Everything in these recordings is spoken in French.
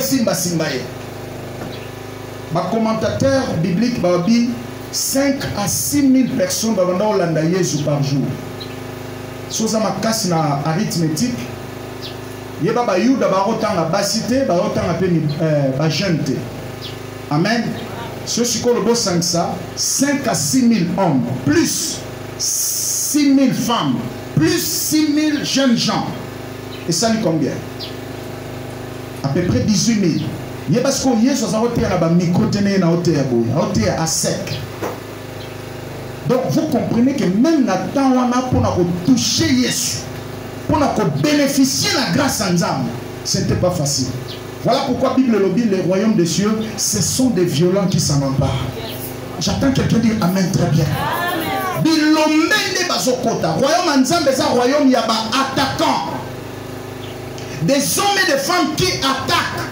simba simba ye. Ma commentateur biblique babi 5 à 6 000 personnes dans Hollanda Jésus par jour. Soza ma casse na arithmétique. Yeba ba yuda ba autant la basité, ba autant la ba jeune. Amen. Ce qui est le 5 à 6 000 hommes, plus 6 000 femmes, plus 6 000 jeunes gens. Et ça lui combien? À peu près 18 000. Il y a parce qu'on y est sur un micro-téné à sec. Donc vous comprenez que même dans le temps pour toucher Jésus, pour bénéficier de la grâce en âme, ce n'était pas facile. Voilà pourquoi la Bible le dit, les royaumes des cieux, ce sont des violents qui s'en emparent. J'attends quelqu'un dire Amen très bien. Royaume en âme, c'est un royaume, il y a des attaquants. Des hommes et des femmes qui attaquent.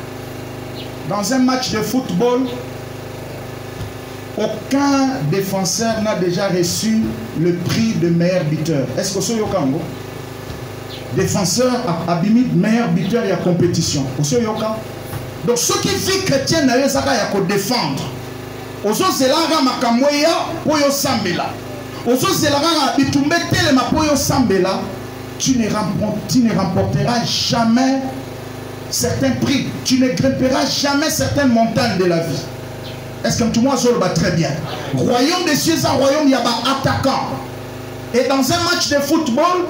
Dans un match de football, aucun défenseur n'a déjà reçu le prix de meilleur buteur. Est-ce que c'est le cas? Défenseur a bimi meilleur buteur, il y a compétition. Donc ceux qui vivent chrétiens, il y a défendre. Ozo zelanga makamweya pour yo sambela. Ozo zelanga bitumbe telema pour yo sambela. Tu ne remporteras jamais certains prix. Tu ne grimperas jamais certaines montagnes de la vie. Est-ce que tout le monde va très bien? Royaume des cieux, c'est un royaume, il y a des attaquants. Et dans un match de football,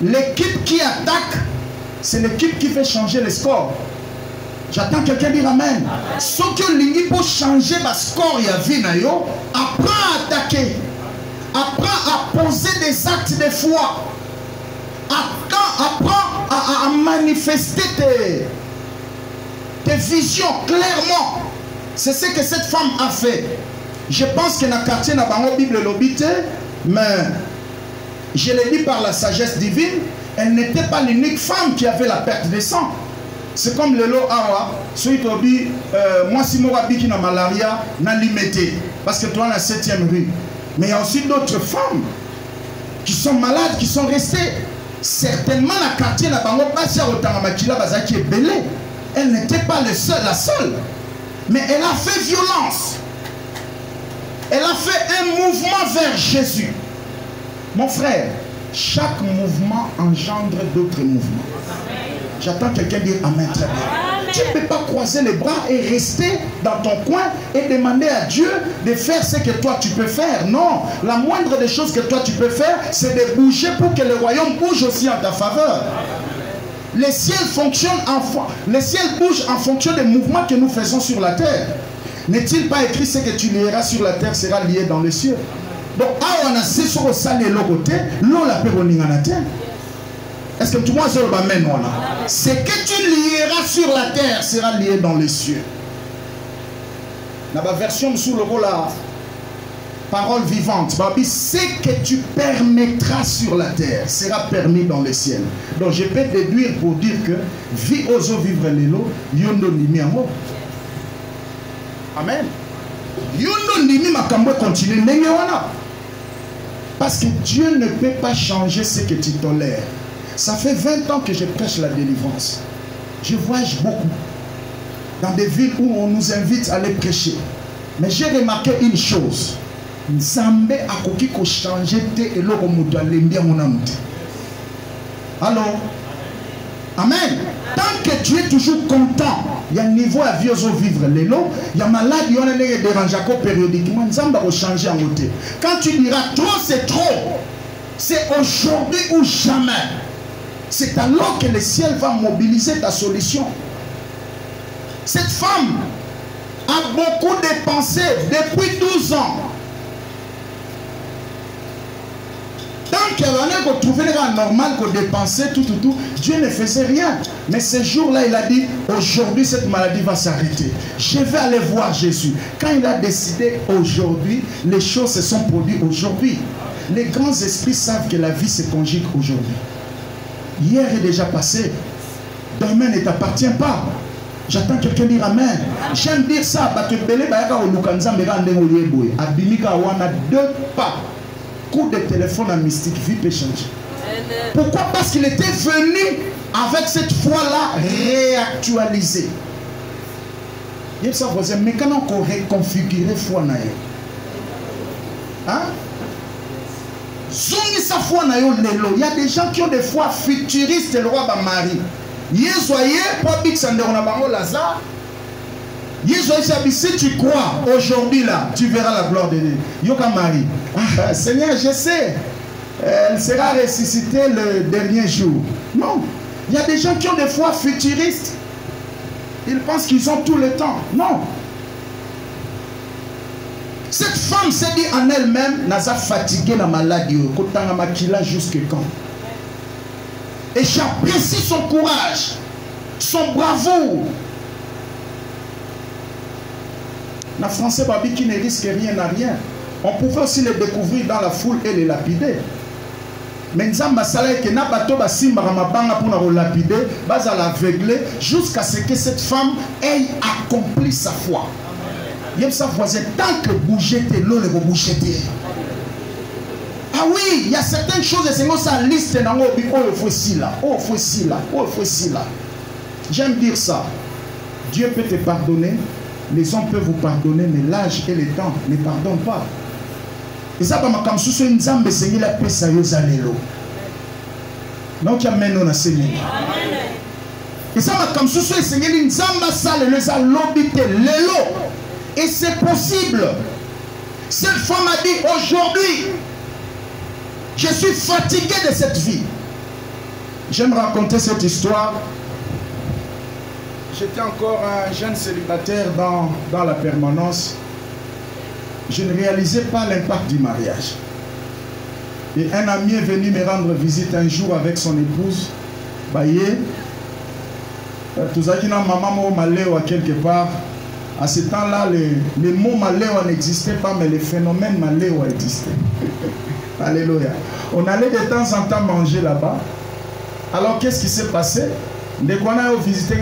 l'équipe qui attaque, c'est l'équipe qui fait changer le score. J'attends quelqu'un dire Amen. Ce que l'équipe pour changer le score, il y a vu, apprends à attaquer. Apprends à poser des actes de foi. Apprends à manifester tes visions clairement. C'est ce que cette femme a fait. Je pense que dans le quartier, dans la Bible, mais je l'ai dit par la sagesse divine, elle n'était pas l'unique femme qui avait la perte de sang. C'est comme le lot awa, celui qui dit, moi si moi qui na malaria, n'a limité, parce que toi on a 7e rue. Mais il y a aussi d'autres femmes qui sont malades, qui sont restées. Certainement la quartier la bango passe au Tamamakila Bazaki est belé. Elle n'était pas la seule. Mais elle a fait violence. Elle a fait un mouvement vers Jésus. Mon frère, chaque mouvement engendre d'autres mouvements. J'attends quelqu'un dire Amen très bien. Tu ne peux pas croiser les bras et rester dans ton coin et demander à Dieu de faire ce que toi tu peux faire. Non, la moindre des choses que toi tu peux faire, c'est de bouger pour que le royaume bouge aussi en ta faveur. Les ciels fonctionnent les ciels bougent en fonction des mouvements que nous faisons sur la terre. N'est-il pas écrit ce que tu lieras sur la terre sera lié dans les cieux? Donc, est-ce que tout le monde se ramène? Ce que tu lieras sur la terre sera lié dans les cieux. Dans la version sous le rôle la parole vivante, ce que tu permettras sur la terre sera permis dans les ciels. Donc je peux déduire pour dire que vie oso vivre l'élo, yondo nimi amo. Amen. Yondo nimi makambo continue nenge wana. Parce que Dieu ne peut pas changer ce que tu tolères. Ça fait 20 ans que je prêche la délivrance. Je voyage beaucoup dans des villes où on nous invite à aller prêcher. Mais j'ai remarqué une chose. Nzambe akoki ko changer te eloko mutu alembia monamuti. Alors, amen. Tant que tu es toujours content, il y a un niveau à vie aux vivre l'élo, il y a malade, il y a un dérange périodiquement. Nzambe va changer en côté. Quand tu diras trop, c'est trop. C'est aujourd'hui ou jamais. C'est alors que le ciel va mobiliser ta solution. Cette femme a beaucoup dépensé depuis 12 ans. Tant qu'elle allait trouver normal qu'on dépensait tout, Dieu ne faisait rien. Mais ce jour-là, il a dit, aujourd'hui, cette maladie va s'arrêter. Je vais aller voir Jésus. Quand il a décidé aujourd'hui, les choses se sont produites aujourd'hui. Les grands esprits savent que la vie se conjugue aujourd'hui. Hier est déjà passé. Demain ne t'appartient pas. J'attends quelqu'un dire Amen. J'aime dire ça. Abimika wana 2 pas. Coup de téléphone à mystique, vie peut changer. Pourquoi? Parce qu'il était venu avec cette foi-là réactualisée. Mais quand on reconfigure foi, hein? Il y a des gens qui ont des foi futuristes, le roi Bamari. Si tu crois aujourd'hui là, tu verras la gloire de Dieu. Yoka Marie. Seigneur, je sais. Elle sera ressuscitée le dernier jour. Non. Il y a des gens qui ont des foi futuristes. Ils pensent qu'ils ont tout le temps. Non. Cette femme s'est dit en elle-même, n'a pas fatigué la maladie. Jusque quand? Et j'apprécie son courage, son bravoure. Les Français qui ne risquent rien à rien. On pouvait aussi les découvrir dans la foule et les lapider. Mais nous avons que na bato basimba mabanga pour la lapider, basa l'aveugler jusqu'à ce que cette femme ait accompli sa foi. Yem sa voisin tant que bouger t'es l'eau le bouger t'es. Ah oui, il y a certaines choses et c'est comme ça liste dans le oh il faut ci là, oh il faut ci là, oh il faut ci là. J'aime dire ça. Dieu peut te pardonner. Les hommes peuvent vous pardonner, mais l'âge et le temps ne pardonnent pas. Et ça, comme si c'est une zambe, c'est la paix, ça y est, donc, il y a maintenant un Seigneur. Et ça, comme si c'est une zambe, ça le lobité, l'élo. Et c'est possible. Cette femme a dit aujourd'hui, je suis fatigué de cette vie. J'aime raconter cette histoire. J'étais encore un jeune célibataire dans la permanence. Je ne réalisais pas l'impact du mariage. Et un ami est venu me rendre visite un jour avec son épouse. Baye. Tout ça qui n'a maman maléo quelque part. À ce temps-là, les mots maléo n'existaient pas, mais les phénomènes maléo existaient. Alléluia. On allait de temps en temps manger là-bas. Alors qu'est-ce qui s'est passé? Dès qu'on a visité